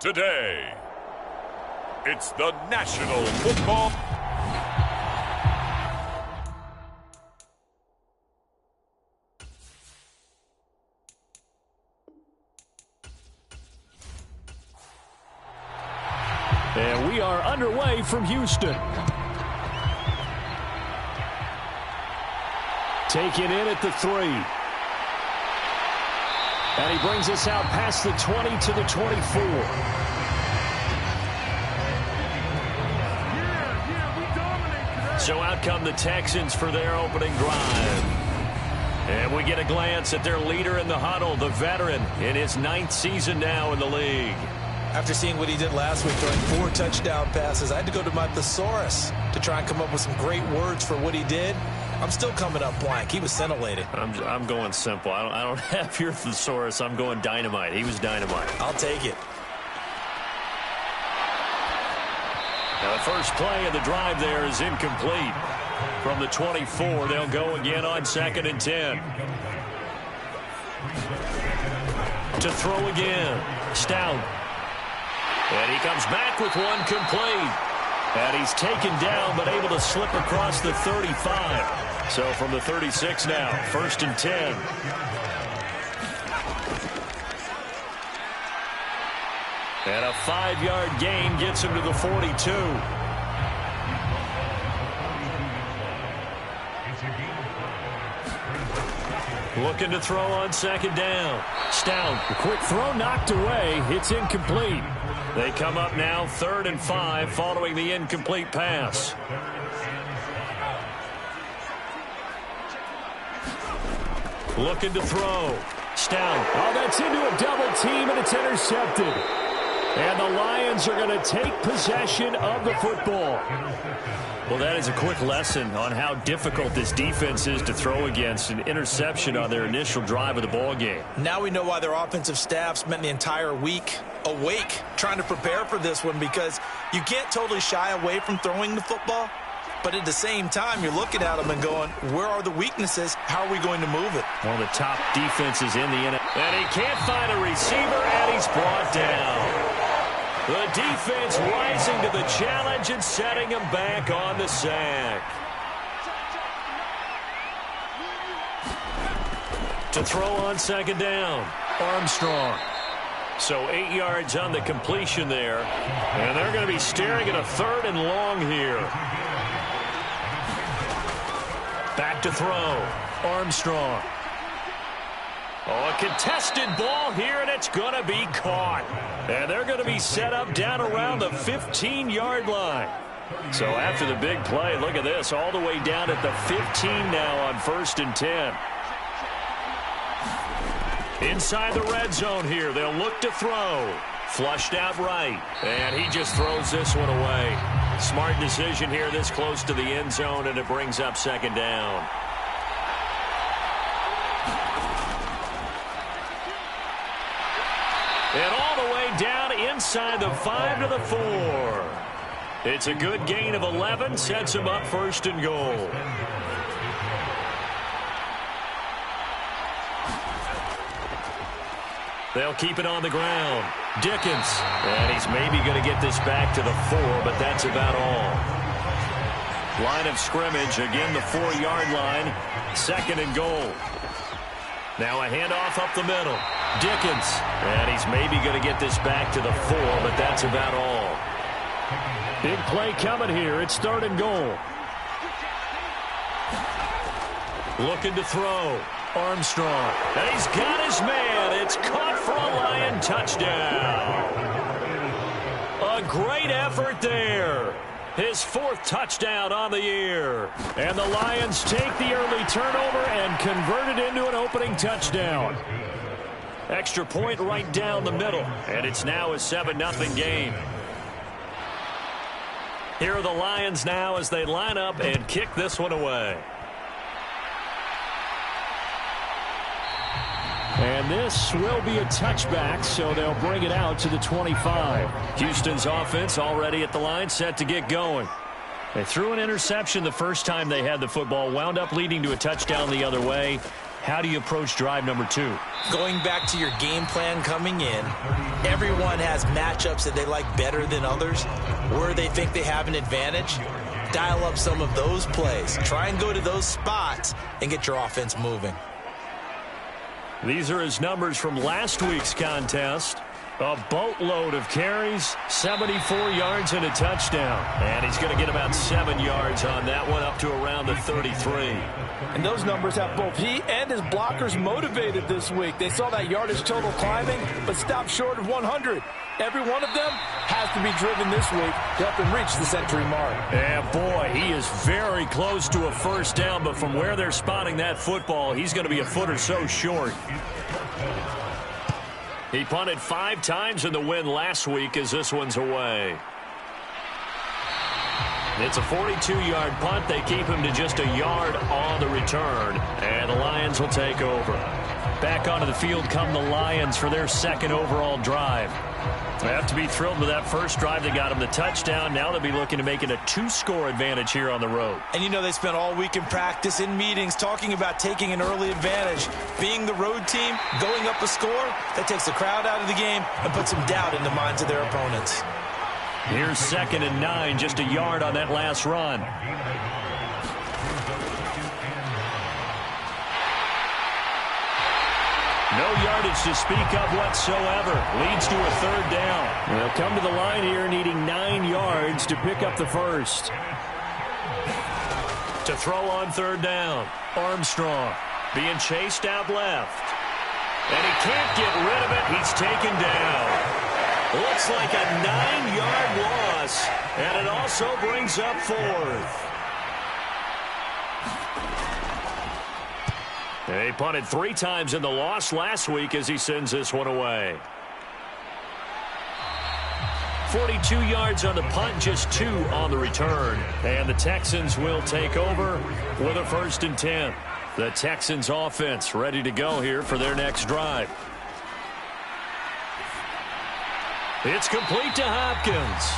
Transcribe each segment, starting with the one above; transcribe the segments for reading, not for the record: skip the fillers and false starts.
today. It's the National Football. And we are underway from Houston. Taken in at the 3. And he brings us out past the 20 to the 24. So out come the Texans for their opening drive. And we get a glance at their leader in the huddle, the veteran, in his 9th season now in the league. After seeing what he did last week, throwing 4 touchdown passes, I had to go to my thesaurus to try and come up with some great words for what he did. I'm still coming up blank. He was scintillating. I'm going simple. I don't have your thesaurus. I'm going dynamite. He was dynamite. I'll take it. Now the first play of the drive there is incomplete. From the 24, they'll go again on 2nd and 10. To throw again. Stout. And he comes back with one complete. And he's taken down but able to slip across the 35. So from the 36 now, 1st and 10. And a 5-yard gain gets him to the 42. Looking to throw on 2nd down. Stout. A quick throw knocked away. It's incomplete. They come up now 3rd and 5 following the incomplete pass. Looking to throw. Stout. Oh, that's into a double team, and it's intercepted. And the Lions are going to take possession of the football. Well, that is a quick lesson on how difficult this defense is to throw against. An interception on their initial drive of the ball game. Now we know why their offensive staff spent the entire week awake trying to prepare for this one, because you can't totally shy away from throwing the football. But at the same time, you're looking at them and going, where are the weaknesses? How are we going to move it? One of the top defenses in the NFL. And he can't find a receiver, and he's brought down. The defense rising to the challenge and setting him back on the sack. To throw on 2nd down. Armstrong. So 8 yards on the completion there. And they're going to be staring at a 3rd and long here. Back to throw. Armstrong. Oh, a contested ball here, and it's going to be caught. And they're going to be set up down around the 15-yard line. So after the big play, look at this, all the way down at the 15 now on 1st and 10. Inside the red zone here, they'll look to throw. Flushed out right, and he just throws this one away. Smart decision here this close to the end zone, and it brings up 2nd down. And all the way down inside the 5 to the 4. It's a good gain of 11, sets him up 1st and goal. They'll keep it on the ground. Dickens. And he's maybe going to get this back to the 4, but that's about all. Line of scrimmage, again the 4-yard line. 2nd and goal. Now a handoff up the middle. Dickens. And he's maybe going to get this back to the 4, but that's about all. Big play coming here. It's 3rd and goal. Looking to throw. Armstrong. And he's got his man. It's caught for a Lion touchdown. A great effort there. His 4th touchdown on the year. And the Lions take the early turnover and convert it into an opening touchdown. Extra point right down the middle. And it's now a 7-0 game. Here are the Lions now as they line up and kick this one away. And this will be a touchback, so they'll bring it out to the 25. Houston's offense already at the line, set to get going. They threw an interception the first time they had the football, wound up leading to a touchdown the other way. how do you approach drive number 2? Going back to your game plan coming in, everyone has matchups that they like better than others, where they think they have an advantage. Dial up some of those plays. Try and go to those spots and get your offense moving. These are his numbers from last week's contest. A boatload of carries, 74 yards and a touchdown. And he's going to get about 7 yards on that one, up to around the 33. And those numbers have both he and his blockers motivated this week. They saw that yardage total climbing, but stopped short of 100. Every one of them has to be driven this week to help him reach the century mark. And boy, he is very close to a first down, but from where they're spotting that football, he's going to be a foot or so short. He punted 5 times in the win last week as this one's away. It's a 42-yard punt. They keep him to just a yard on the return, and the Lions will take over. Back onto the field come the Lions for their second overall drive. They have to be thrilled with that first drive. They got him the touchdown. Now they'll be looking to make it a 2-score advantage here on the road. And you know they spent all week in practice, in meetings, talking about taking an early advantage. Being the road team, going up a score, that takes the crowd out of the game and puts some doubt in the minds of their opponents. Here's 2nd and 9, just a yard on that last run. No yardage to speak of whatsoever. Leads to a 3rd down. They'll come to the line here needing 9 yards to pick up the first. To throw on 3rd down, Armstrong being chased out left. And he can't get rid of it. He's taken down. Looks like a 9-yard loss. And it also brings up 4th. He punted 3 times in the loss last week as he sends this one away. 42 yards on the punt, just 2 on the return. And the Texans will take over with a 1st and 10. The Texans offense ready to go here for their next drive. It's complete to Hopkins.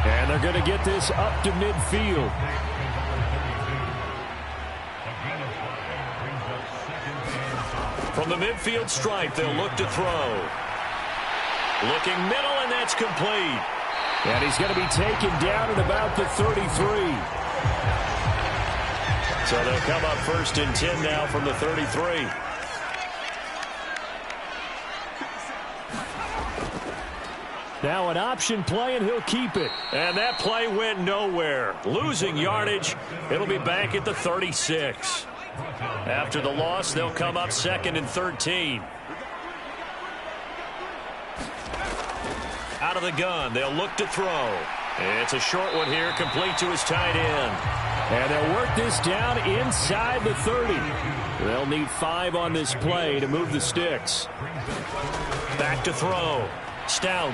And they're going to get this up to midfield. From the midfield stripe, they'll look to throw. Looking middle, and that's complete. And he's going to be taken down at about the 33. So they'll come up 1st and 10 now from the 33. Now an option play, and he'll keep it. And that play went nowhere. Losing yardage. It'll be back at the 36. After the loss, they'll come up 2nd and 13. Out of the gun, they'll look to throw. It's a short one here, complete to his tight end. And they'll work this down inside the 30. They'll need 5 on this play to move the sticks. Back to throw. Stout.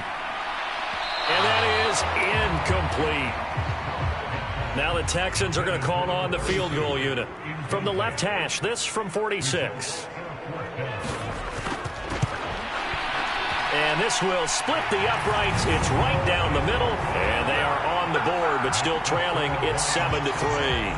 And that is incomplete. Now the Texans are going to call on the field goal unit. From the left hash, this from 46. And this will split the uprights. It's right down the middle. And they are on the board, but still trailing. It's 7-3.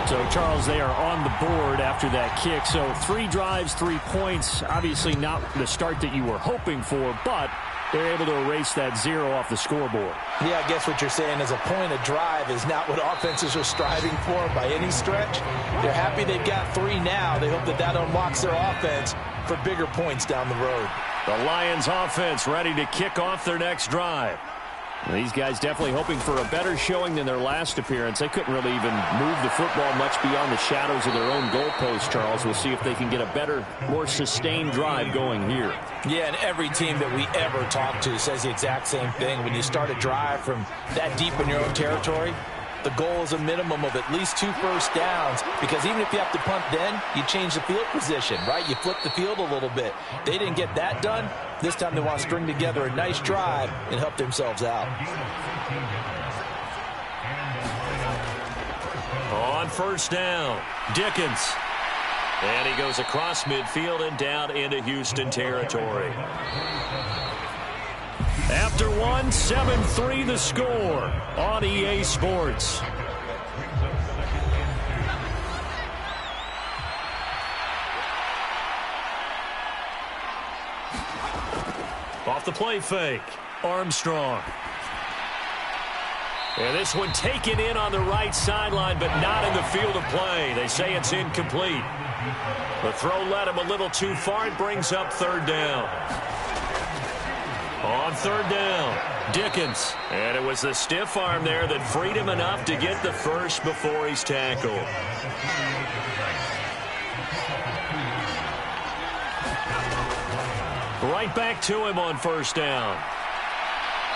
So, Charles, they are on the board after that kick. So 3 drives, 3 points. Obviously not the start that you were hoping for, but they're able to erase that 0 off the scoreboard. Yeah, I guess what you're saying is a point of drive is not what offenses are striving for by any stretch. They're happy they've got 3 now. They hope that that unlocks their offense for bigger points down the road. The Lions offense ready to kick off their next drive. These guys definitely hoping for a better showing than their last appearance. They couldn't really even move the football much beyond the shadows of their own goalpost, Charles. We'll see if they can get a better, more sustained drive going here. Yeah, and every team that we ever talk to says the exact same thing. When you start a drive from that deep in your own territory, the goal is a minimum of at least 2 first downs, because even if you have to punt then, you change the field position, right? You flip the field a little bit. They didn't get that done. This time they want to string together a nice drive and help themselves out. On 1st down, Dickens. And he goes across midfield and down into Houston territory. After 1, 7-3 the score on EA Sports. Off the play fake, Armstrong. And this one taken in on the right sideline, but not in the field of play. They say it's incomplete. The throw led him a little too far. It brings up third down. On third down, Dickens. And it was the stiff arm there that freed him enough to get the first before he's tackled. Right back to him on first down.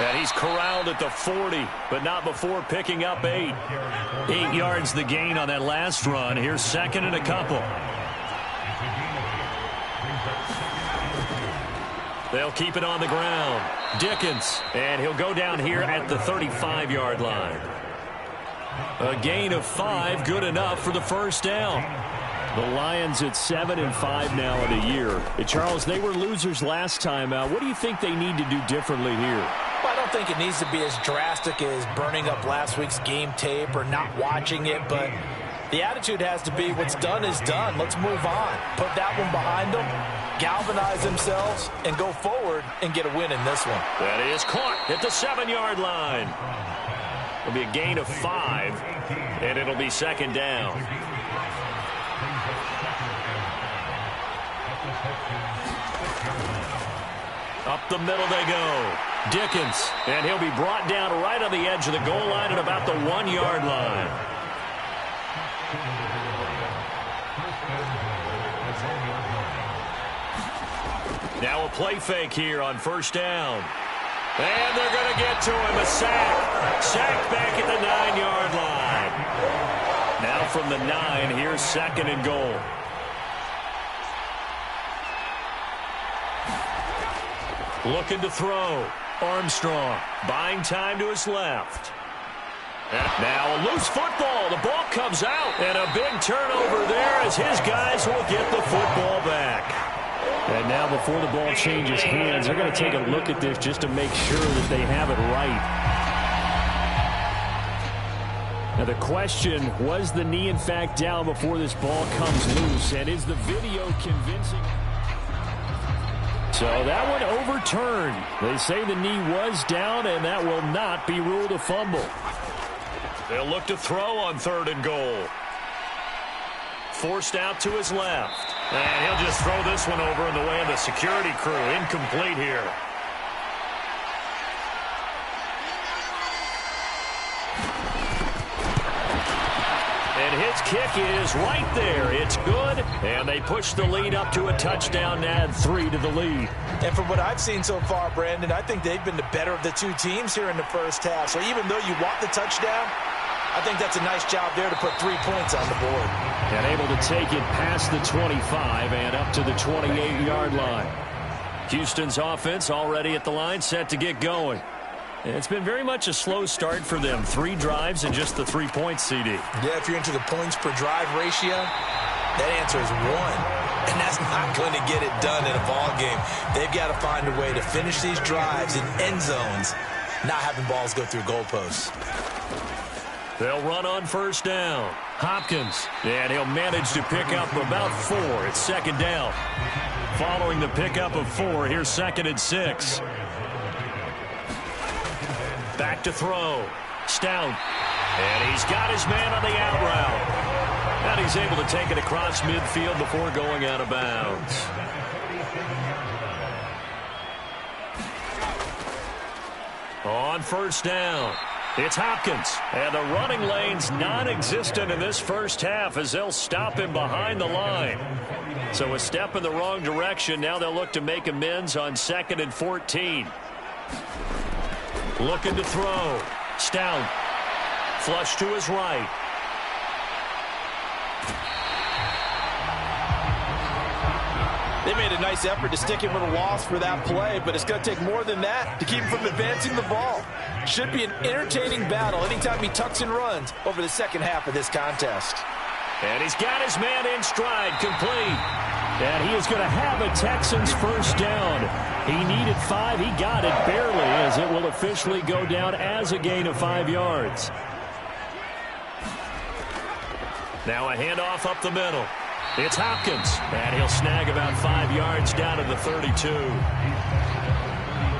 And he's corralled at the 40, but not before picking up 8. 8 yards the gain on that last run. Here's second and a couple. They'll keep it on the ground. Dickens, and he'll go down here at the 35-yard line. A gain of 5, good enough for the first down. The Lions at 7-5 now in a year. Charles, they were losers last time out. What do you think they need to do differently here? Well, I don't think it needs to be as drastic as burning up last week's game tape or not watching it, but the attitude has to be what's done is done. Let's move on. Put that one behind them, galvanize themselves, and go forward and get a win in this one. That is caught at the 7-yard line. It'll be a gain of 5, and it'll be second down. Up the middle they go. Dickens, and he'll be brought down right on the edge of the goal line at about the 1-yard line. Now a play fake here on first down. And they're going to get to him. A sack. Sack back at the 9-yard line. Now from the 9, here's second and goal. Looking to throw. Armstrong buying time to his left. And now a loose football. The ball comes out. And a big turnover there as his guys will get the football back. And now before the ball changes hands, they're going to take a look at this just to make sure that they have it right. Now the question, was the knee in fact down before this ball comes loose? And is the video convincing? So that one overturned. They say the knee was down, and that will not be ruled a fumble. They'll look to throw on third and goal. Forced out to his left. And he'll just throw this one over in the way of the security crew. Incomplete here. And his kick is right there. It's good. And they push the lead up to a touchdown and add 3 to the lead. And from what I've seen so far, Brandon, I think they've been the better of the two teams here in the first half. So even though you want the touchdown, I think that's a nice job there to put 3 points on the board. And able to take it past the 25 and up to the 28-yard line. Houston's offense already at the line, set to get going. And it's been very much a slow start for them. 3 drives and just the 3 points, CD. Yeah, if you're into the points per drive ratio, that answer is 1. And that's not going to get it done in a ball game. They've got to find a way to finish these drives in end zones, not having balls go through goalposts. They'll run on first down. Hopkins, and he'll manage to pick up about 4. It's second down. Following the pickup of 4, here's second and 6. Back to throw. Stout. And he's got his man on the out route. And he's able to take it across midfield before going out of bounds. On first down, it's Hopkins. And the running lane's non-existent in this first half as they'll stop him behind the line. So a step in the wrong direction. Now they'll look to make amends on second and 14. Looking to throw. Stout. Flush to his right. They made a nice effort to stick him with a loss for that play, but it's going to take more than that to keep him from advancing the ball. Should be an entertaining battle anytime he tucks and runs over the second half of this contest. And he's got his man in stride, complete. And he is going to have a Texans first down. He needed 5. He got it barely, as it will officially go down as a gain of 5 yards. Now a handoff up the middle. It's Hopkins, and he'll snag about 5 yards down to the 32.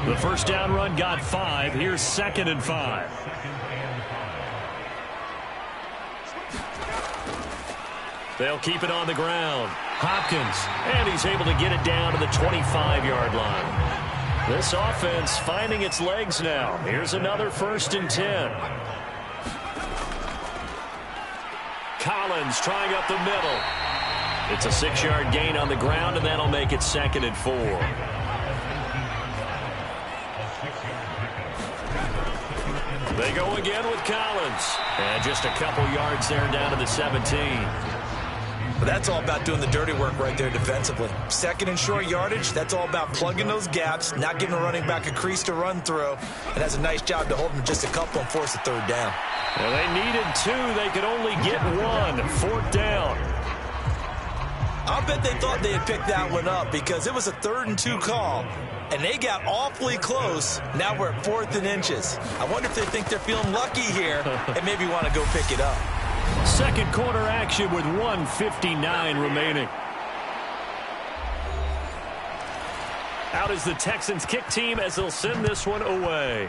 The first down run got 5. Here's 2nd and 5. They'll keep it on the ground. Hopkins, and he's able to get it down to the 25-yard line. This offense finding its legs now. Here's another 1st and 10. Collins trying up the middle. It's a 6-yard gain on the ground, and that'll make it 2nd and 4. They go again with Collins. And just a couple yards there down to the 17. But that's all about doing the dirty work right there defensively. 2nd and short yardage, that's all about plugging those gaps, not giving a running back a crease to run through, and that's a nice job to hold them just a couple and force a 3rd down. Well, they needed 2. They could only get 1. 4th down. I'll bet they thought they had picked that one up because it was a 3rd and 2 call, and they got awfully close. Now we're at 4th and inches. I wonder if they think they're feeling lucky here and maybe want to go pick it up. Second quarter action with 1:59 remaining. Out is the Texans kick team as they'll send this one away.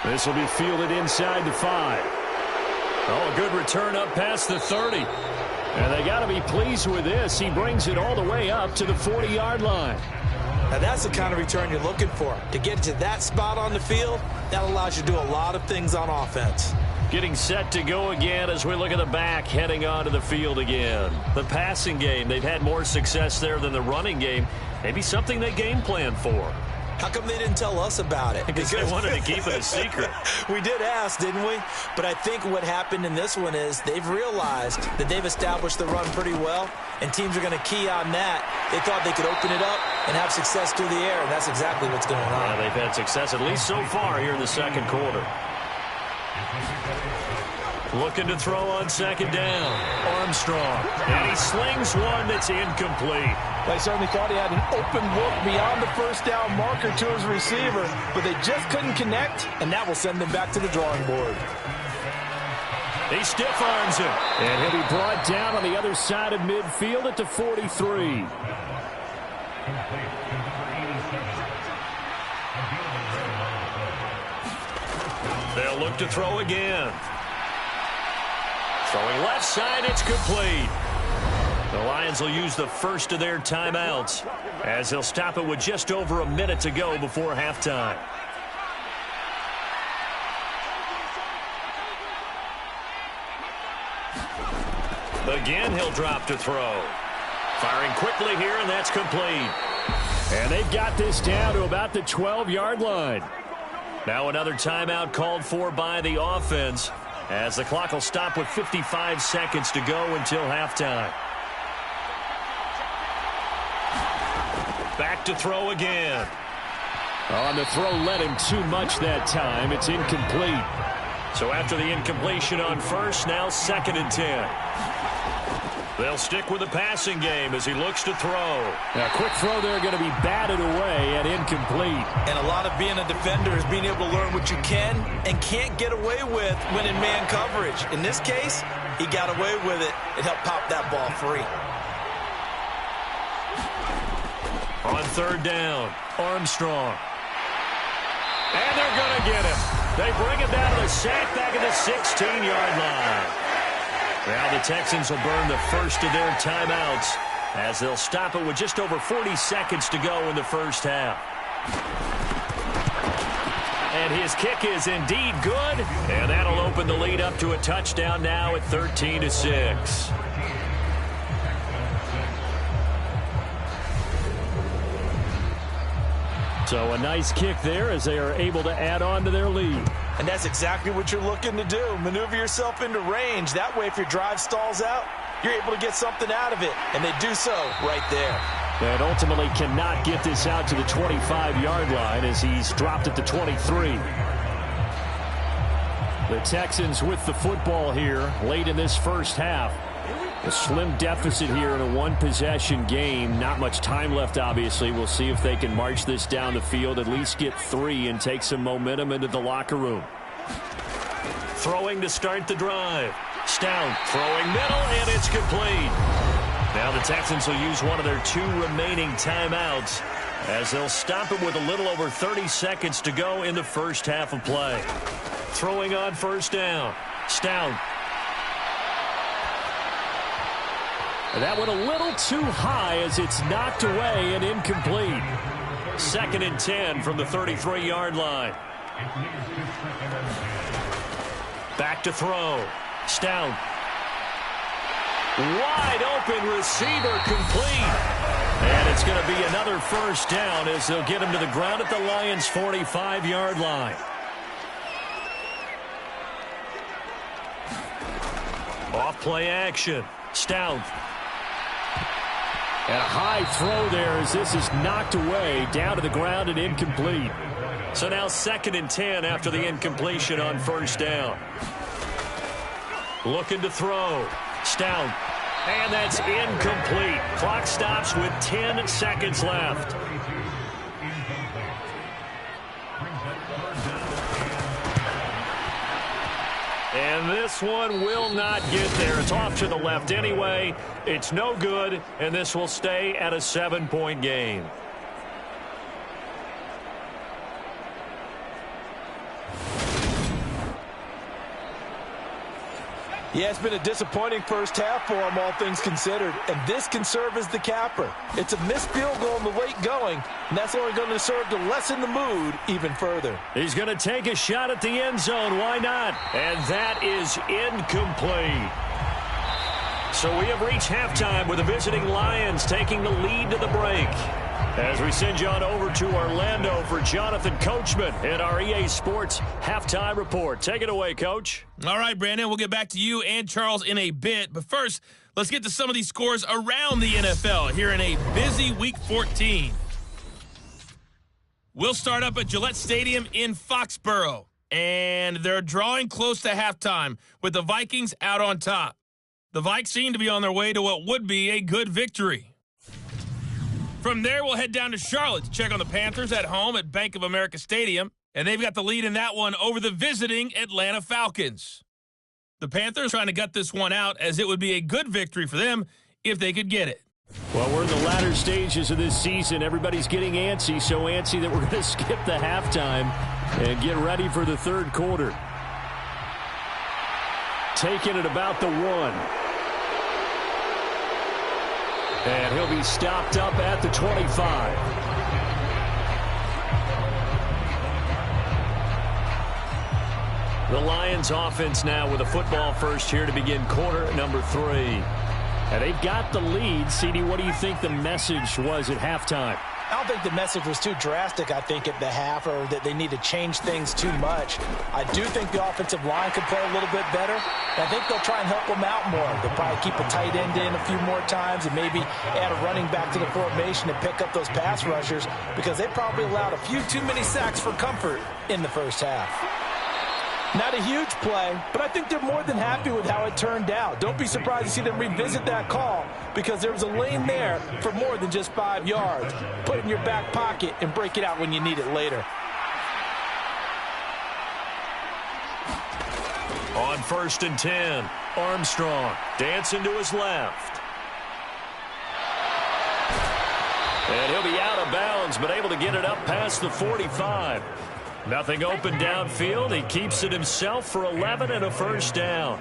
This will be fielded inside the 5. Oh, a good return up past the 30. And they got to be pleased with this. He brings it all the way up to the 40-yard line. Now, that's the kind of return you're looking for. To get to that spot on the field, that allows you to do a lot of things on offense. Getting set to go again as we look at the back, heading onto the field again. The passing game, they've had more success there than the running game. Maybe something they game plan for. How come they didn't tell us about it? Because they wanted to keep it a secret. We did ask, didn't we? But I think what happened in this one is they've realized that they've established the run pretty well, and teams are going to key on that. They thought they could open it up and have success through the air, and that's exactly what's going on. Yeah, they've had success, at least so far, here in the second quarter. Looking to throw on 2nd down. Armstrong. And he slings one that's incomplete. They certainly thought he had an open look beyond the 1st down marker to his receiver, but they just couldn't connect, and that will send them back to the drawing board. He stiff arms him. And he'll be brought down on the other side of midfield at the 43. They'll look to throw again. Throwing left side, it's complete. The Lions will use the first of their timeouts as they'll stop it with just over a minute to go before halftime. Again, he'll drop to throw. Firing quickly here, and that's complete. And they've got this down to about the 12-yard line. Now another timeout called for by the offense as the clock will stop with 55 seconds to go until halftime. Back to throw again. On the throw, led him too much that time. It's incomplete. So after the incompletion on 1st, now 2nd and 10. They'll stick with the passing game as he looks to throw. A quick throw there going to be batted away and incomplete. And a lot of being a defender is being able to learn what you can and can't get away with when in man coverage. In this case, he got away with it and helped pop that ball free. On 3rd down, Armstrong. And they're going to get him. They bring him down to the sack back at the 16-yard line. Now the Texans will burn the first of their timeouts as they'll stop it with just over 40 seconds to go in the first half. And his kick is indeed good, and that'll open the lead up to a touchdown now at 13-6. So a nice kick there as they are able to add on to their lead. And that's exactly what you're looking to do. Maneuver yourself into range. That way, if your drive stalls out, you're able to get something out of it. And they do so right there. And ultimately cannot get this out to the 25-yard line as he's dropped at the 23. The Texans with the football here late in this first half. A slim deficit here in a one-possession game. Not much time left, obviously. We'll see if they can march this down the field, at least get 3 and take some momentum into the locker room. Throwing to start the drive. Stout throwing middle, and it's complete. Now the Texans will use one of their 2 remaining timeouts as they'll stop it with a little over 30 seconds to go in the first half of play. Throwing on first down. Stout. That went a little too high as it's knocked away and incomplete. 2nd and 10 from the 33-yard line. Back to throw. Stout. Wide open receiver complete. And it's going to be another first down as they'll get him to the ground at the Lions' 45-yard line. Off play action. Stout. And a high throw there as this is knocked away down to the ground and incomplete. So now 2nd and 10 after the incompletion on first down. Looking to throw. Stout. And that's incomplete. Clock stops with 10 seconds left. And this one will not get there. It's off to the left anyway. It's no good, and this will stay at a 7-point game. Yeah, it's been a disappointing first half for him, all things considered. And this can serve as the capper. It's a missed field goal in the late going, and that's only going to serve to lessen the mood even further. He's going to take a shot at the end zone. Why not? And that is incomplete. So we have reached halftime with the visiting Lions taking the lead to the break. As we send you on over to Orlando for Jonathan Coachman in our EA Sports Halftime Report. Take it away, Coach. All right, Brandon, we'll get back to you and Charles in a bit. But first, let's get to some of these scores around the NFL here in a busy Week 14. We'll start up at Gillette Stadium in Foxborough. And they're drawing close to halftime with the Vikings out on top. The Vikes seem to be on their way to what would be a good victory. From there, we'll head down to Charlotte to check on the Panthers at home at Bank of America Stadium. And they've got the lead in that one over the visiting Atlanta Falcons. The Panthers trying to gut this one out as it would be a good victory for them if they could get it. Well, we're in the latter stages of this season. Everybody's getting antsy, so antsy that we're going to skip the halftime and get ready for the third quarter. Taking it about the 1. And he'll be stopped up at the 25. The Lions offense now with a football first here to begin quarter number 3. And they've got the lead. CD, what do you think the message was at halftime? I don't think the message was too drastic, I think, at the half, or that they need to change things too much. I do think the offensive line could play a little bit better. I think they'll try and help them out more. They'll probably keep a tight end in a few more times and maybe add a running back to the formation and pick up those pass rushers because they probably allowed a few too many sacks for comfort in the first half. Not a huge play, but I think they're more than happy with how it turned out. Don't be surprised to see them revisit that call because there was a lane there for more than just 5 yards. Put it in your back pocket and break it out when you need it later. On 1st and 10, Armstrong dancing to his left. And he'll be out of bounds, but able to get it up past the 45. Nothing open downfield. He keeps it himself for 11 and a first down.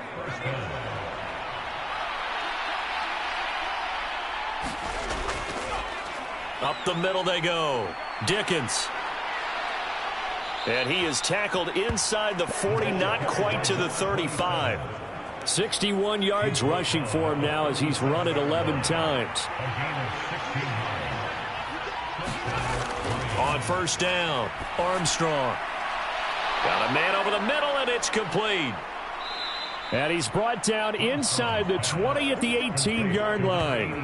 Up the middle they go. Dickens. And he is tackled inside the 40, not quite to the 35. 61 yards rushing for him now as he's run it 11 times. On first down, Armstrong. Got a man over the middle, and it's complete. And he's brought down inside the 20 at the 18-yard line.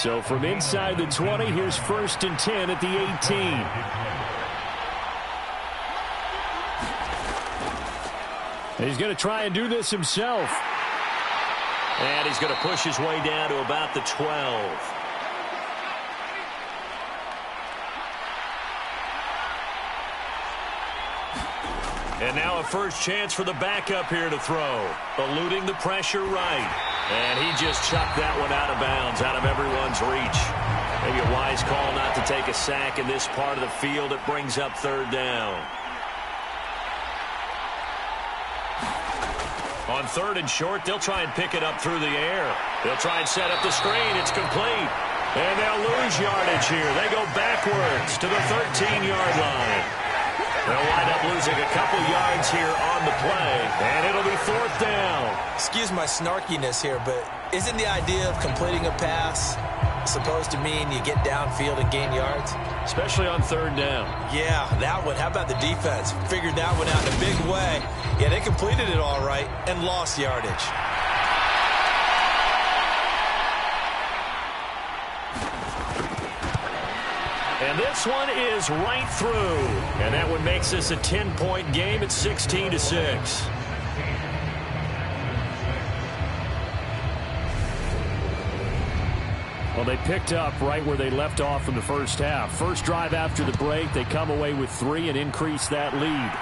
So from inside the 20, here's 1st and 10 at the 18. He's going to try and do this himself. And he's going to push his way down to about the 12. And now a first chance for the backup here to throw. Eluding the pressure right. And he just chucked that one out of bounds, out of everyone's reach. Maybe a wise call not to take a sack in this part of the field. It brings up third down. On third and short, they'll try and pick it up through the air. They'll try and set up the screen. It's complete. And they'll lose yardage here. They go backwards to the 13-yard line. They'll wind up losing a couple yards here on the play, and it'll be fourth down. Excuse my snarkiness here, but isn't the idea of completing a pass supposed to mean you get downfield and gain yards? Especially on third down. Yeah, that one. How about the defense? Figured that one out in a big way. Yeah, they completed it all right and lost yardage. And this one is right through. And that one makes this a 10-point game at 16-6. Well, they picked up right where they left off in the first half. First drive after the break, they come away with 3 and increase that lead.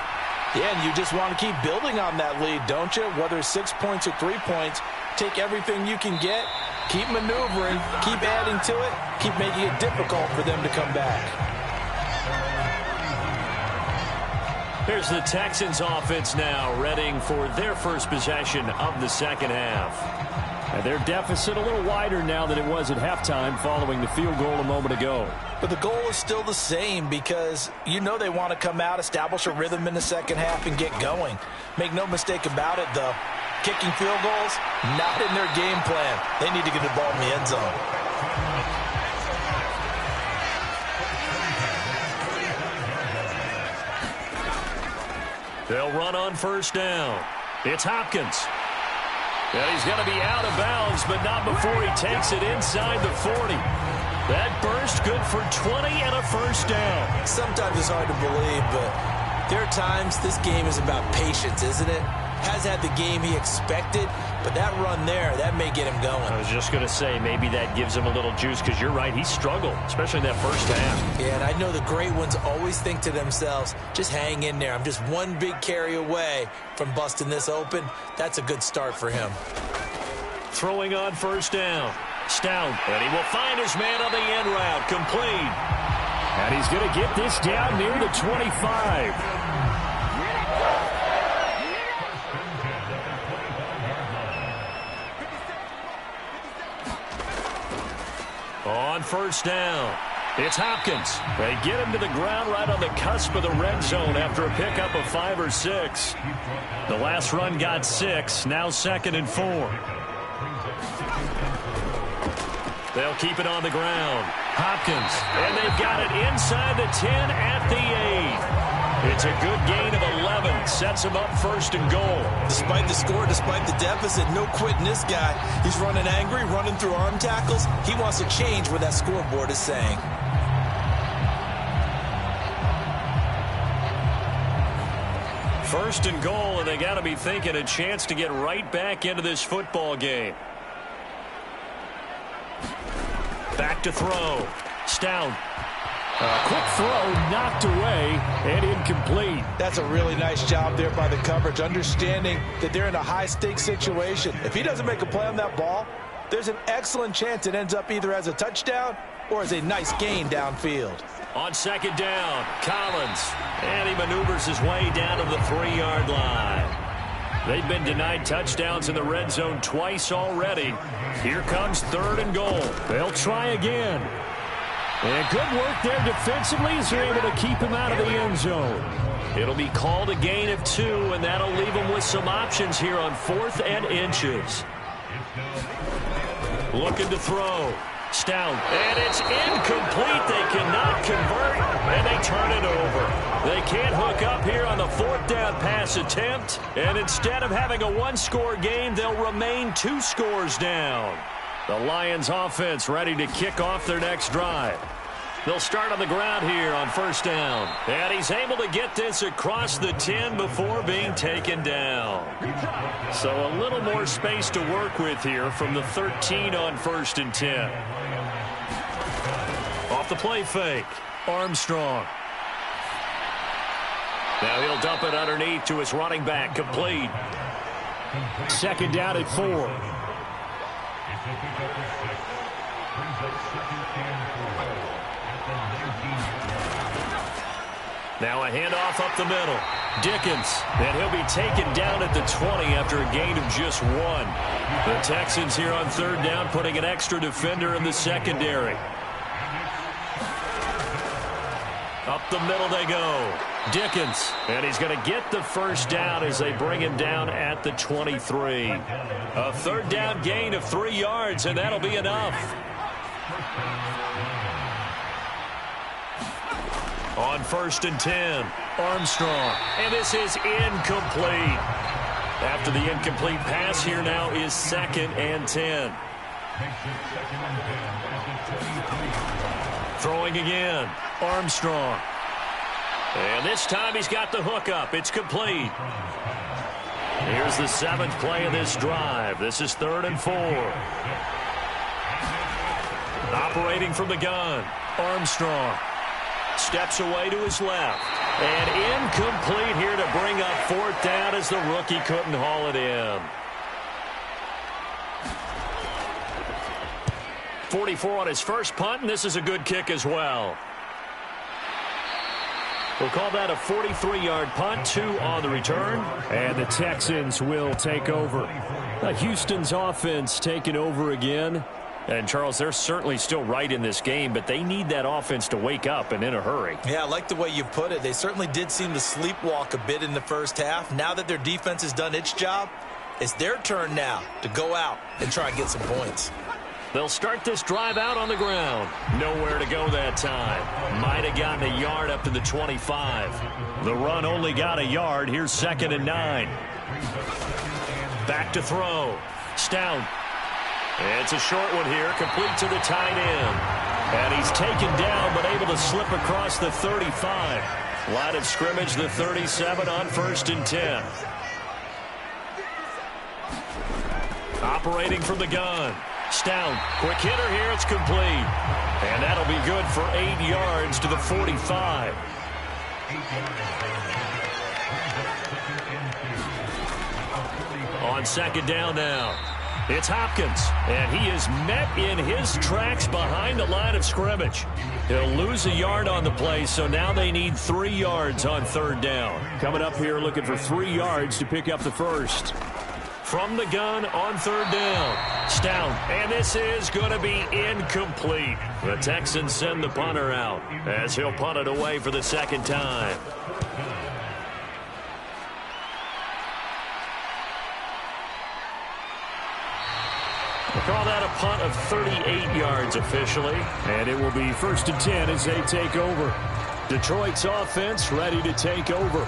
Yeah, and you just want to keep building on that lead, don't you? Whether it's 6 points or 3 points, take everything you can get, keep maneuvering, keep adding to it, keep making it difficult for them to come back. Here's the Texans offense now, readying for their first possession of the second half. And their deficit a little wider now than it was at halftime following the field goal a moment ago. But the goal is still the same because you know they want to come out, establish a rhythm in the second half, and get going. Make no mistake about it, though. Kicking field goals, not in their game plan. They need to get the ball in the end zone. They'll run on first down. It's Hopkins. And he's going to be out of bounds, but not before he takes it inside the 40. That burst good for 20 and a first down. Sometimes it's hard to believe, but there are times this game is about patience, isn't it? Has had the game he expected, but that run there, that may get him going. I was just going to say, maybe that gives him a little juice, because you're right, he struggled, especially in that first half. Yeah, and I know the great ones always think to themselves, just hang in there. I'm just one big carry away from busting this open. That's a good start for him. Throwing on first down. Stout, and he will find his man on the end route, complete. And he's going to get this down near the 25. On first down, it's Hopkins. They get him to the ground right on the cusp of the red zone after a pickup of 5 or 6. The last run got 6, now 2nd and 4. They'll keep it on the ground. Hopkins, and they've got it inside the 10 at the 8. It's a good gain of 11. Sets him up first and goal. Despite the score, despite the deficit, no quitting this guy. He's running angry, running through arm tackles. He wants to change what that scoreboard is saying. First and goal, and they got to be thinking a chance to get right back into this football game. Back to throw. Stout. Quick throw knocked away and incomplete. That's a really nice job there by the coverage, understanding that they're in a high-stakes situation. If he doesn't make a play on that ball, there's an excellent chance it ends up either as a touchdown or as a nice gain downfield. On second down, Collins. And he maneuvers his way down to the 3-yard line. They've been denied touchdowns in the red zone twice already. Here comes third and goal. They'll try again. And good work there defensively as they're able to keep him out of the end zone. It'll be called a gain of 2, and that'll leave them with some options here on 4th and inches. Looking to throw. Stout. And it's incomplete. They cannot convert, and they turn it over. They can't hook up here on the 4th down pass attempt, and instead of having a 1-score game, they'll remain 2 scores down. The Lions offense ready to kick off their next drive. They'll start on the ground here on first down. And he's able to get this across the 10 before being taken down. So a little more space to work with here from the 13 on 1st and 10. Off the play fake. Armstrong. Now he'll dump it underneath to his running back. Complete. Second down at 4. Now a handoff up the middle. Dickens, and he'll be taken down at the 20 after a gain of just 1. The Texans here on third down putting an extra defender in the secondary. Up the middle they go. Dickens, and he's going to get the first down as they bring him down at the 23. A third down gain of 3 yards, and that'll be enough. On 1st and 10, Armstrong, and this is incomplete. After the incomplete pass, here now is 2nd and 10. Throwing again, Armstrong. And this time he's got the hook up. It's complete. Here's the 7th play of this drive. This is 3rd and 4. Operating from the gun, Armstrong. Steps away to his left. And incomplete here to bring up 4th down as the rookie couldn't haul it in. 44 on his first punt, and this is a good kick as well. We'll call that a 43-yard punt, 2 on the return. And the Texans will take over. Houston's offense taking over again. And, Charles, they're certainly still right in this game, but they need that offense to wake up and in a hurry. Yeah, I like the way you put it. They certainly did seem to sleepwalk a bit in the first half. Now that their defense has done its job, it's their turn now to go out and try and get some points. They'll start this drive out on the ground. Nowhere to go that time. Might have gotten a yard up to the 25. The run only got a yard. Here's 2nd and 9. Back to throw. Stout. It's a short one here, complete to the tight end. And he's taken down, but able to slip across the 35. Line of scrimmage, the 37 on 1st and 10. Operating from the gun. Stout, quick hitter here, it's complete. And that'll be good for 8 yards to the 45. On 2nd down now. It's Hopkins, and he is met in his tracks behind the line of scrimmage. He'll lose a yard on the play, so now they need 3 yards on 3rd down. Coming up here looking for 3 yards to pick up the first. From the gun on 3rd down. Stout, and this is going to be incomplete. The Texans send the punter out as he'll punt it away for the 2nd time. We'll call that a punt of 38 yards officially. And it will be 1st and 10 as they take over. Detroit's offense ready to take over.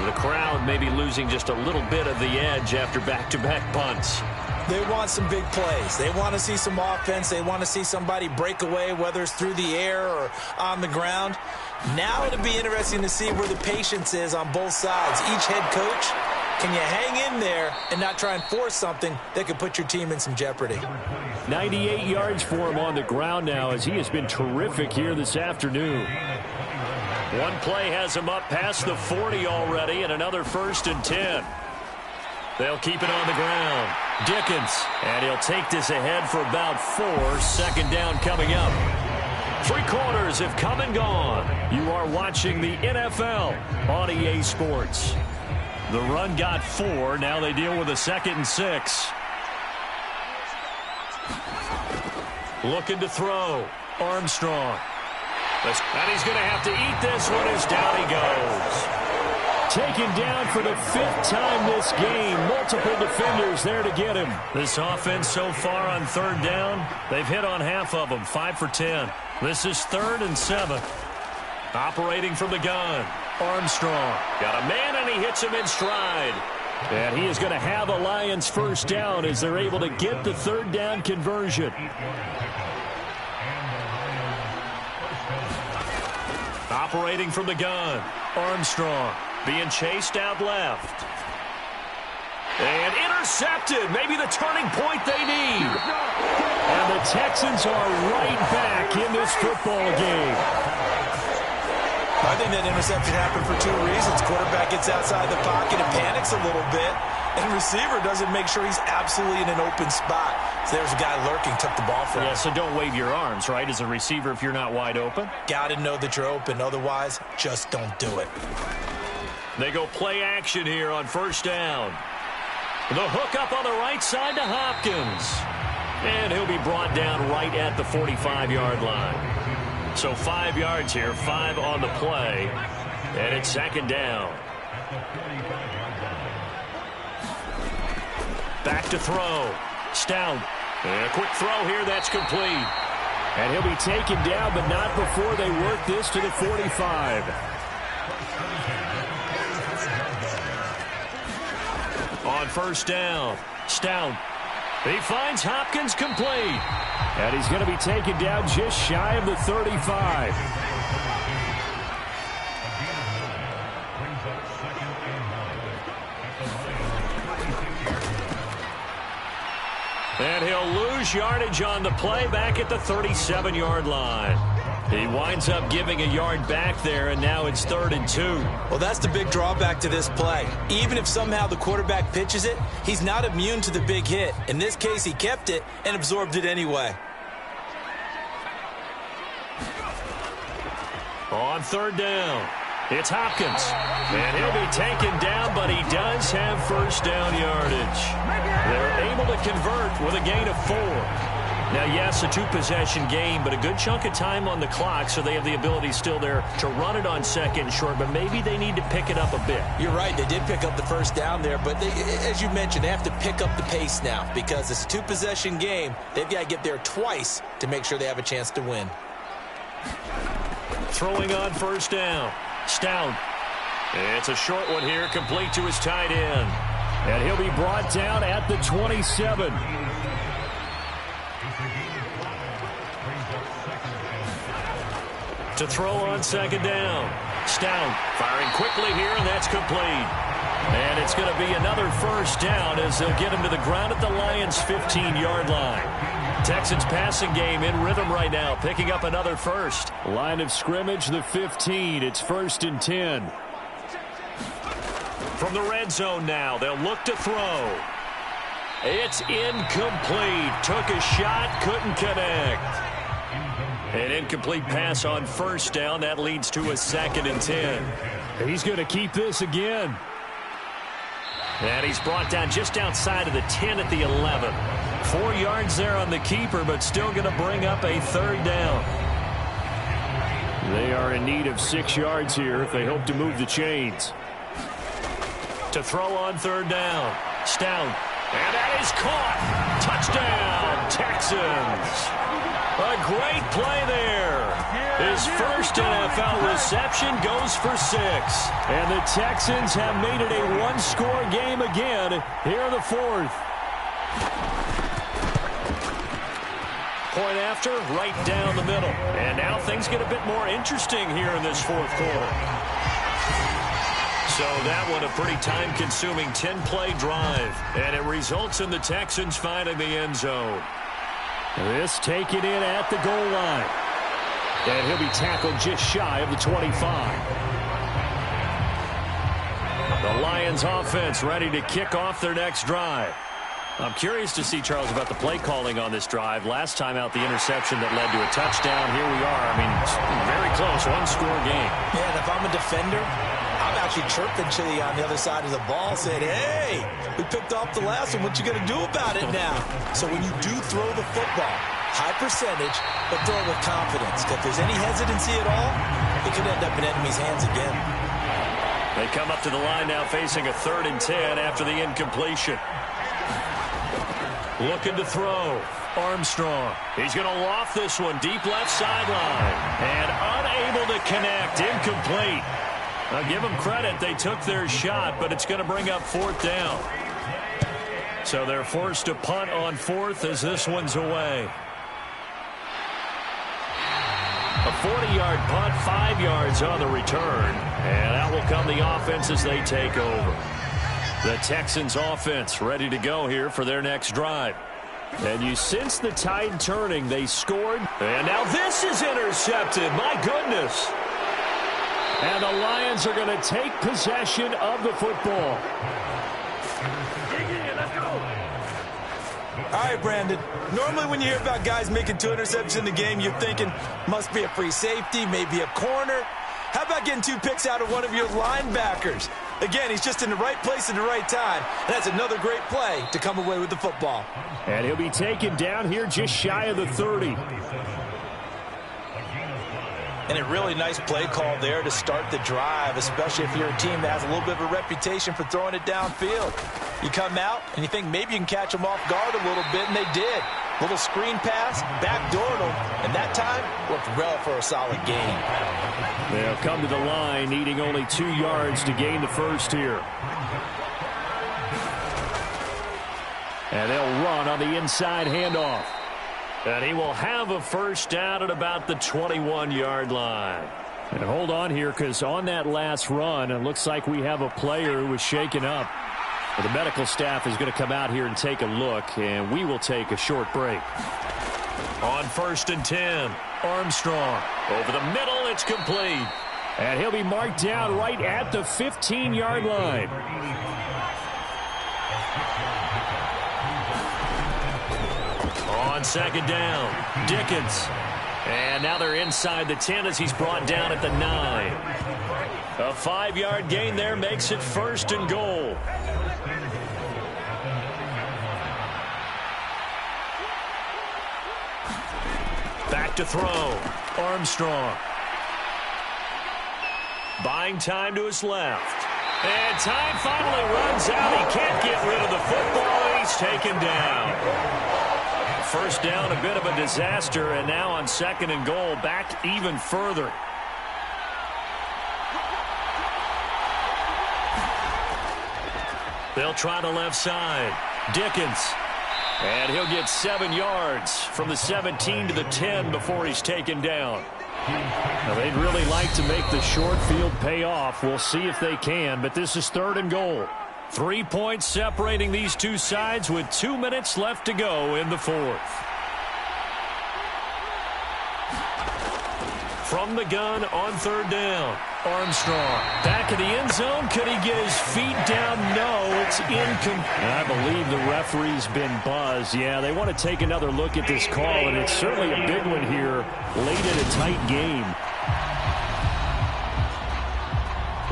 The crowd may be losing just a little bit of the edge after back-to-back punts. They want some big plays. They want to see some offense. They want to see somebody break away, whether it's through the air or on the ground. Now it'll be interesting to see where the patience is on both sides. Each head coach, can you hang in there and not try and force something that could put your team in some jeopardy? 98 yards for him on the ground now as he has been terrific here this afternoon. One play has him up past the 40 already, and another 1st and 10. They'll keep it on the ground. Dickens, and he'll take this ahead for about 4. 2nd down coming up. 3 quarters have come and gone. You are watching the NFL on EA Sports. The run got 4. Now they deal with a 2nd and 6. Looking to throw. Armstrong. And he's going to have to eat this one as down he goes. Taken down for the 5th time this game. Multiple defenders there to get him. This offense so far on 3rd down, they've hit on half of them, 5 for 10. This is 3rd and 7. Operating from the gun. Armstrong. Got a man, and he hits him in stride. And he is going to have a Lions first down as they're able to get the 3rd down conversion. Operating from the gun. Armstrong being chased out left. And intercepted. Maybe the turning point they need. And the Texans are right back in this football game. I think that interception happened for 2 reasons. Quarterback gets outside the pocket and panics a little bit. And receiver doesn't make sure he's absolutely in an open spot. So there's a guy lurking, took the ball from him. Yeah, so don't wave your arms, right, as a receiver if you're not wide open. Got to know that you're open. Otherwise, just don't do it. They go play action here on first down. The hook up on the right side to Hopkins. And he'll be brought down right at the 45-yard line. So 5 yards here, 5 on the play. And it's second down. Back to throw. Stout. And a quick throw here, that's complete. And he'll be taken down, but not before they work this to the 45. On first down, Stout. He finds Hopkins complete. And he's going to be taken down just shy of the 35. And he'll lose yardage on the play back at the 37-yard line. He winds up giving a yard back there, and now it's 3rd and 2. Well, that's the big drawback to this play. Even if somehow the quarterback pitches it, he's not immune to the big hit. In this case, he kept it and absorbed it anyway. On 3rd down, it's Hopkins. And he'll be taken down, but he does have first down yardage. They're able to convert with a gain of 4. Now, yes, a 2-possession game, but a good chunk of time on the clock, so they have the ability still there to run it on 2nd and short, but maybe they need to pick it up a bit. You're right. They did pick up the first down there, but as you mentioned, they have to pick up the pace now because it's a 2-possession game. They've got to get there twice to make sure they have a chance to win. Throwing on first down, Stout. It's a short one here, complete to his tight end. And he'll be brought down at the 27. To throw on 2nd down. Stout firing quickly here, and that's complete. And it's going to be another first down as they'll get him to the ground at the Lions' 15-yard line. Texans passing game in rhythm right now, picking up another first. Line of scrimmage, the 15. It's 1st and 10. From the red zone now, they'll look to throw. It's incomplete. Took a shot, couldn't connect. An incomplete pass on first down. That leads to a 2nd and 10. He's going to keep this again. And he's brought down just outside of the 10 at the 11. 4 yards there on the keeper, but still going to bring up a 3rd down. They are in need of 6 yards here if they hope to move the chains. To throw on 3rd down. Stout. And that is caught. Touchdown, Texans. A great play there. His first NFL reception goes for 6. And the Texans have made it a one-score game again here in the 4th. Point after, right down the middle. And now things get a bit more interesting here in this 4th quarter. So that one a pretty time-consuming 10-play drive. And it results in the Texans finding the end zone. This taken in at the goal line. And he'll be tackled just shy of the 25. The Lions offense ready to kick off their next drive. I'm curious to see, Charles, about the play calling on this drive. Last time out, the interception that led to a touchdown. Here we are. I mean, it's very close, one-score game. Yeah, and if I'm a defender, I'm actually chirping Chili on the other side of the ball, saying, hey, we picked off the last one. What you going to do about it now? So when you do throw the football, high percentage, but throw it with confidence. If there's any hesitancy at all, it could end up in enemy's hands again. They come up to the line now facing a 3rd and 10 after the incompletion. Looking to throw. Armstrong. He's going to loft this one deep left sideline. And unable to connect. Incomplete. I'll give them credit. They took their shot, but it's going to bring up 4th down. So they're forced to punt on 4th as this one's away. A 40-yard punt, 5 yards on the return. And out will come the offense as they take over. The Texans offense ready to go here for their next drive. And you sense the tide turning. They scored. And now this is intercepted. My goodness. And the Lions are going to take possession of the football. All right, Brandon. Normally when you hear about guys making 2 interceptions in the game, you're thinking must be a free safety, maybe a corner. How about getting 2 picks out of one of your linebackers? Again, he's just in the right place at the right time. And that's another great play to come away with the football. And he'll be taken down here just shy of the 30. And a really nice play call there to start the drive, especially if you're a team that has a little bit of a reputation for throwing it downfield. You come out and you think maybe you can catch them off guard a little bit, and they did. Little screen pass, backdoored them, and that time worked well for a solid gain. They'll come to the line, needing only 2 yards to gain the first here. And they'll run on the inside handoff. And he will have a first down at about the 21-yard line. And hold on here, because on that last run, it looks like we have a player who was shaken up. The medical staff is going to come out here and take a look, and we will take a short break. On 1st and 10, Armstrong. Over the middle, it's complete. And he'll be marked down right at the 15-yard line. On 2nd down, Dickens. And now they're inside the 10 as he's brought down at the 9. A 5-yard gain there makes it 1st and goal. Back to throw. Armstrong. Buying time to his left. And time finally runs out. He can't get rid of the football. He's taken down. First down, a bit of a disaster, and now on 2nd and goal, back even further. They'll try the left side. Dickens. And he'll get 7 yards from the 17 to the 10 before he's taken down. Now, they'd really like to make the short field pay off. We'll see if they can, but this is 3rd and goal. 3 points separating these two sides with 2 minutes left to go in the 4th. From the gun on 3rd down, Armstrong. Back in the end zone. Could he get his feet down? No, it's incomplete. I believe the referee's been buzzed. Yeah, they want to take another look at this call, and it's certainly a big one here late in a tight game.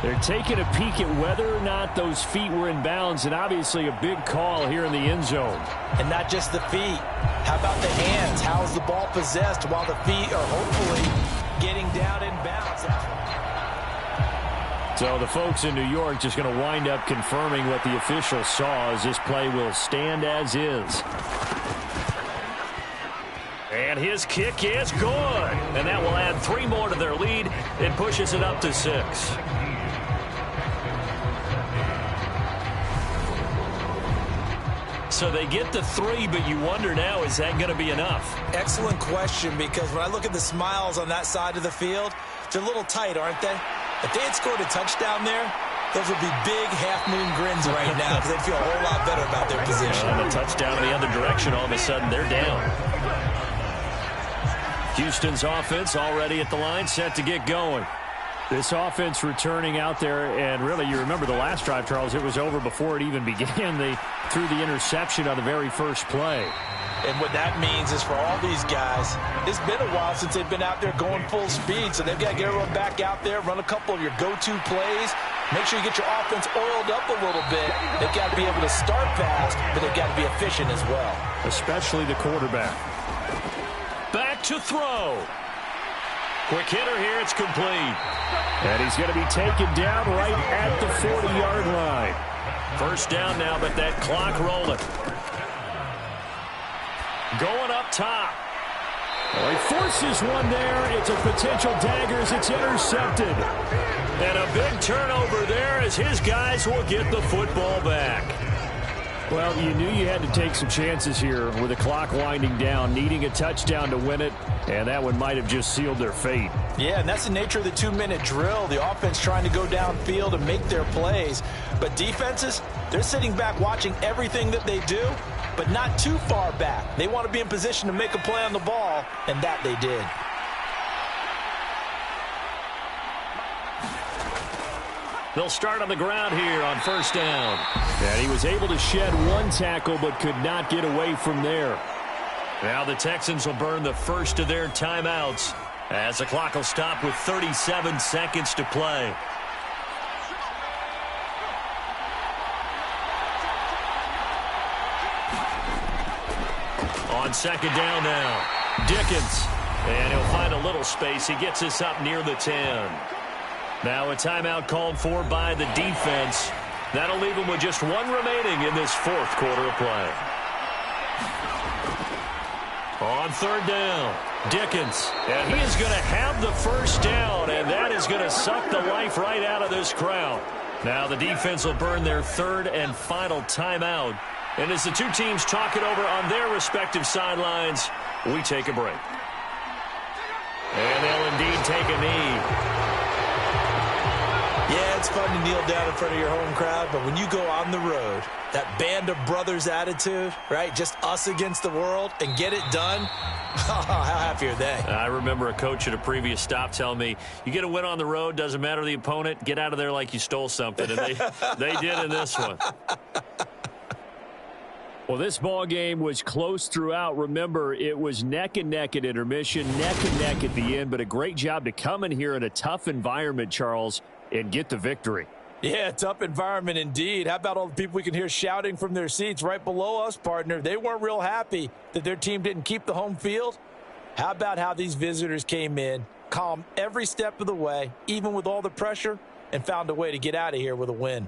They're taking a peek at whether or not those feet were in bounds, and obviously a big call here in the end zone. And not just the feet. How about the hands? How's the ball possessed while the feet are hopefully getting down in bounds? So the folks in New York just going to wind up confirming what the official saw, as this play will stand as is. And his kick is good. And that will add 3 more to their lead. It pushes it up to 6. So they get to 3, but you wonder now, is that going to be enough? Excellent question, because when I look at the smiles on that side of the field, they're a little tight, aren't they? If they had scored a touchdown there, those would be big half-moon grins right now, because they'd feel a whole lot better about their position. And a touchdown in the other direction, all of a sudden they're down. Houston's offense already at the line, set to get going. This offense returning out there, and really, you remember the last drive, Charles, it was over before it even began. They threw the interception on the very first play. And what that means is for all these guys, it's been a while since they've been out there going full speed, so they've got to get everyone back out there, run a couple of your go-to plays, make sure you get your offense oiled up a little bit. They've got to be able to start fast, but they've got to be efficient as well. Especially the quarterback. Back to throw. Quick hitter here, it's complete. And he's going to be taken down right at the 40-yard line. First down now, but that clock rolling. Going up top. Well, he forces one there. It's a potential dagger as it's intercepted. And a big turnover there as his guys will get the football back. Well, you knew you had to take some chances here with the clock winding down, needing a touchdown to win it, and that one might have just sealed their fate. Yeah, and that's the nature of the 2-minute drill. The offense trying to go downfield and make their plays. But defenses, they're sitting back watching everything that they do, but not too far back. They want to be in position to make a play on the ball, and that they did. They'll start on the ground here on first down. And he was able to shed one tackle but could not get away from there. Now the Texans will burn the first of their timeouts as the clock will stop with 37 seconds to play. On second down now, Dickens. And he'll find a little space. He gets this up near the 10. Now a timeout called for by the defense. That'll leave him with just one remaining in this fourth quarter of play. On third down, Dickens. And he is going to have the first down, and that is going to suck the life right out of this crowd. Now the defense will burn their third and final timeout. And as the two teams talk it over on their respective sidelines, we take a break. And they'll indeed take a knee. Yeah, it's fun to kneel down in front of your home crowd, but when you go on the road, that band of brothers attitude, right, just us against the world, and get it done, how happy are they? I remember a coach at a previous stop telling me, you get a win on the road, doesn't matter the opponent, get out of there like you stole something. And they did in this one. Well, this ball game was close throughout. Remember, it was neck and neck at intermission, neck and neck at the end, but a great job to come in here in a tough environment, Charles, and get the victory. Yeah, tough environment indeed. How about all the people we can hear shouting from their seats right below us, partner? They weren't real happy that their team didn't keep the home field. How about how these visitors came in, calm every step of the way, even with all the pressure, and found a way to get out of here with a win.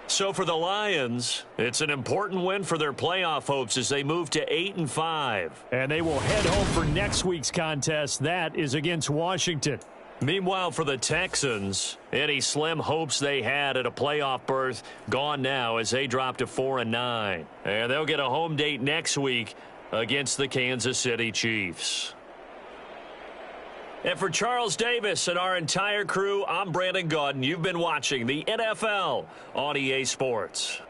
So for the Lions, it's an important win for their playoff hopes as they move to 8-5. And they will head home for next week's contest. That is against Washington. Meanwhile, for the Texans, any slim hopes they had at a playoff berth gone now as they drop to 4-9. And they'll get a home date next week against the Kansas City Chiefs. And for Charles Davis and our entire crew, I'm Brandon Gaudin. You've been watching the NFL on EA Sports.